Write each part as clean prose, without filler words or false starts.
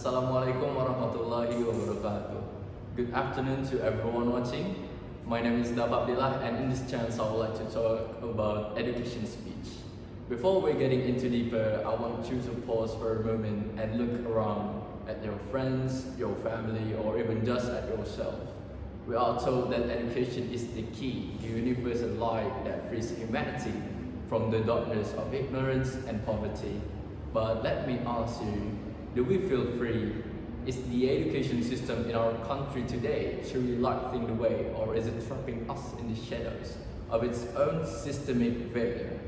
Assalamualaikum warahmatullahi wabarakatuh. Good afternoon to everyone watching. My name is Daffa Abdillah, and in this chance I would like to talk about education speech. Before we're getting into deeper, I want you to pause for a moment and look around at your friends, your family, or even just at yourself. We are told that education is the key, the universal light that frees humanity from the darkness of ignorance and poverty. But let me ask you, do we feel free? Is the education system in our country today truly lighting the way, or is it trapping us in the shadows of its own systemic failure?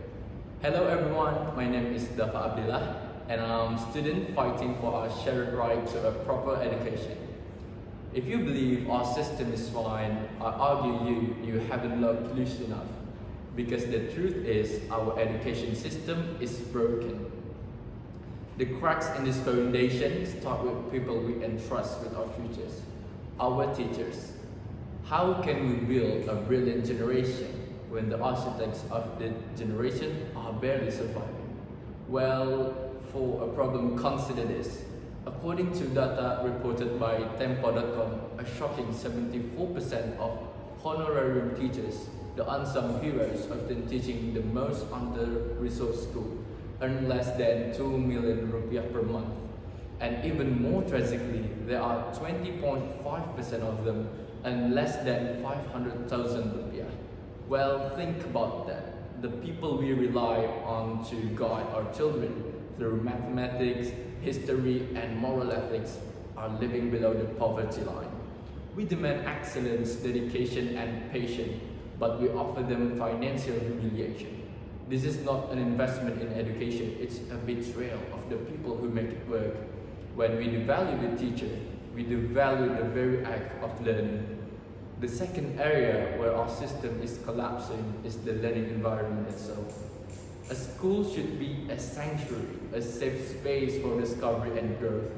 Hello everyone, my name is Daffa Abdillah, and I'm a student fighting for our shared right to a proper education. If you believe our system is fine, I argue you haven't looked close enough, because the truth is our education system is broken. The cracks in this foundation start with people we entrust with our futures, our teachers. How can we build a brilliant generation when the architects of the generation are barely surviving? Well, for a problem, consider this. According to data reported by Tempo.com, a shocking 74% of honorarium teachers, the unsung heroes often teaching the most under-resourced school, earn less than 2 million rupiah per month. And even more tragically, there are 20.5% of them earn less than 500,000 rupiah. Well, think about that. The people we rely on to guide our children through mathematics, history, and moral ethics are living below the poverty line. We demand excellence, dedication, and patience, but we offer them financial humiliation. This is not an investment in education, it's a betrayal of the people who make it work. When we devalue the teacher, we devalue the very act of learning. The second area where our system is collapsing is the learning environment itself. A school should be a sanctuary, a safe space for discovery and growth.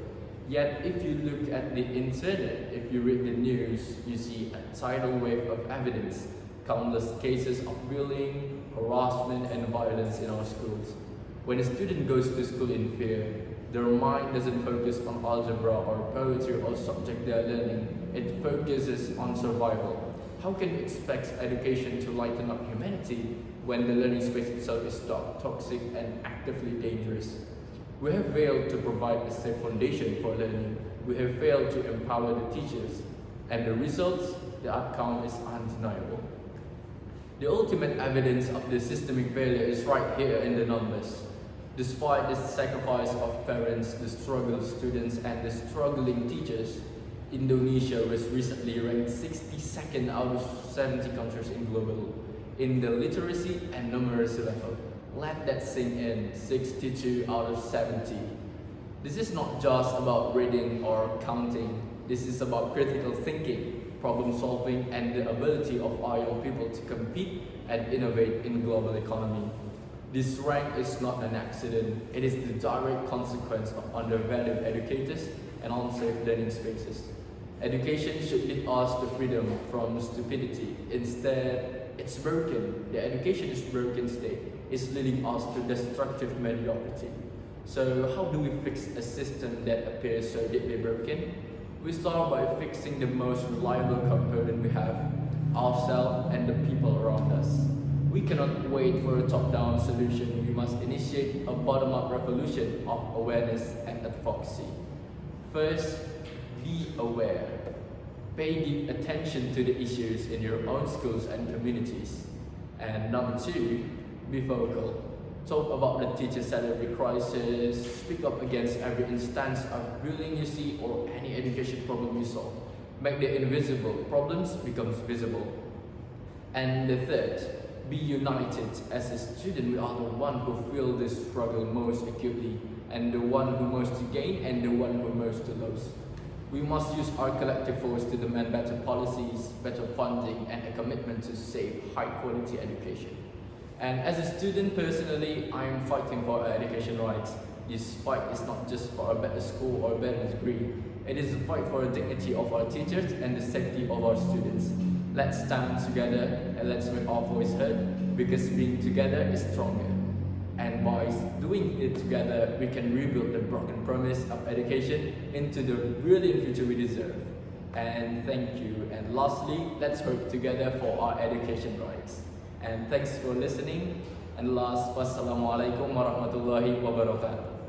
Yet if you look at the internet, if you read the news, you see a tidal wave of evidence, countless cases of bullying, harassment, and violence in our schools. When a student goes to school in fear, their mind doesn't focus on algebra or poetry or subject they are learning, it focuses on survival. How can you expect education to lighten up humanity when the learning space itself is dark, toxic, and actively dangerous? We have failed to provide a safe foundation for learning. We have failed to empower the teachers. And the results, the outcome is undeniable. The ultimate evidence of the systemic failure is right here in the numbers. Despite the sacrifice of parents, the struggle students, and the struggling teachers, Indonesia was recently ranked 62nd out of 70 countries in the literacy and numeracy level. Let that sink in, 62 out of 70. This is not just about reading or counting. This is about critical thinking, problem solving, and the ability of our young people to compete and innovate in global economy. This rank is not an accident, it is the direct consequence of undervalued educators and unsafe learning spaces. Education should lead us to freedom from stupidity. Instead, it's broken. The education is broken state. It's leading us to destructive mediocrity. So how do we fix a system that appears so deeply broken? We start by fixing the most reliable component we have, ourselves and the people around us. We cannot wait for a top-down solution. We must initiate a bottom-up revolution of awareness and advocacy. First, be aware. Pay deep attention to the issues in your own schools and communities. And number two, be vocal. Talk about the teacher salary crisis, speak up against every instance of bullying you see or any education problem you solve. Make the invisible problems become visible. And the third, be united. As a student, we are the one who feel this struggle most acutely, and the one who most to gain and the one who most to lose. We must use our collective force to demand better policies, better funding, and a commitment to safe, high-quality education. And as a student personally, I am fighting for our education rights. This fight is not just for a better school or a better degree. It is a fight for the dignity of our teachers and the safety of our students. Let's stand together and let's make our voice heard, because being together is stronger. And by doing it together, we can rebuild the broken promise of education into the brilliant future we deserve. And thank you. And lastly, let's work together for our education rights. And thanks for listening. And last, wassalamualaikum warahmatullahi wabarakatuh.